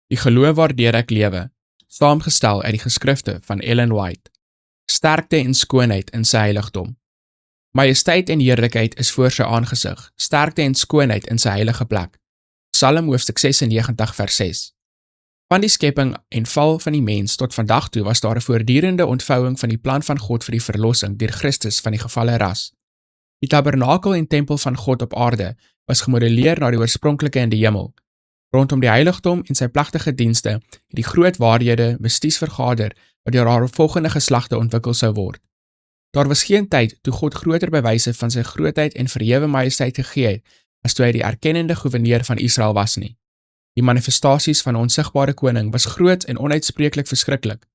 Die geloof waardeur ek lewe, saamgestel uit die geskrifte van Ellen White. Sterkte en skoonheid in sy heiligdom. Majesteit en heerlikheid is voor sy aangesig, sterkte en skoonheid in sy heilige plek. Psalm hoofstuk 96 vers 6. Van die skepping en val van die mens tot vandag toe was daar 'n voortdurende ontvouing van die plan van God vir die verlossing deur Christus van die gevalle ras. Die tabernakel en tempel van God op aarde was gemodelleer na die oorspronklike in die hemel. Rondom die heiligdom en sy plegtige dienste het die groot waarhede misties vergader wat deur haar volgende geslagte ontwikkel sou word. Daar was geen tyd toe God groter bewyse van sy grootheid en verhewe majesteit gegee het as toe hy die erkennende goewerneur van Israel was nie. Die manifestasies van 'n onsigbare koning was groot en onuitspreeklik verskriklik.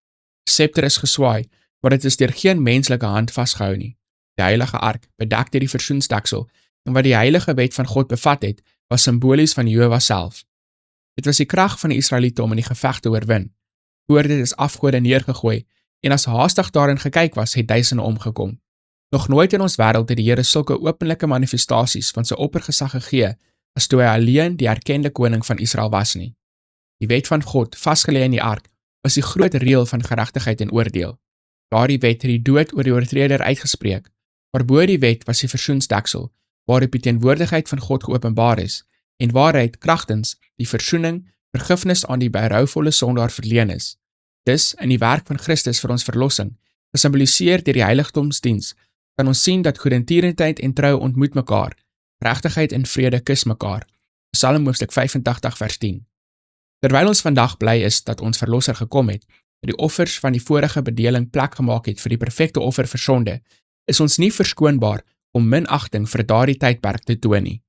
Die scepter is geswaai, maar dit is deur geen menslike hand vasgehou nie. Die heilige ark, bedek deur die versoensdeksel, en wat die heilige wet van God bevat het, was simbolies van Jehova self. Dit was die krag van die Israeliete om in die geveg te oorwin. Voor dit is afgode neergegooi, en as haastig daarin gekyk was, het duisende omgekom. Nog nooit in ons wêreld het die Here sulke openlike manifestasies van sy oppergesag gegee, as toe hy alleen die erkende koning van Israel was nie. Die wet van God, vasgelê in die ark, was die groot reël van geregtigheid en oordeel. Daardie wet het die dood oor die oortreder uitgespreek, maar bo die wet was die versoensdeksel, waarop die teenwoordigheid van God geopenbaar is, en waaruit kragtens die versoening, vergifnis aan die berouvolle sondaar verleen is. Dus, in die werk van Christus vir ons verlossing, gesimboliseer deur die heiligdomsdiens, kan ons sien dat goedertierenheid en trou ontmoet mekaar, regtigheid en vrede kus mekaar. Psalm hoofstuk 85 vers 10. Terwyl ons vandag bly is dat ons verlosser gekom het, dat die offers van die vorige bedeling plek gemaak het vir die perfekte offer vir sonde, is ons nie verskoonbaar om minagting vir daardie tydperk te toon nie.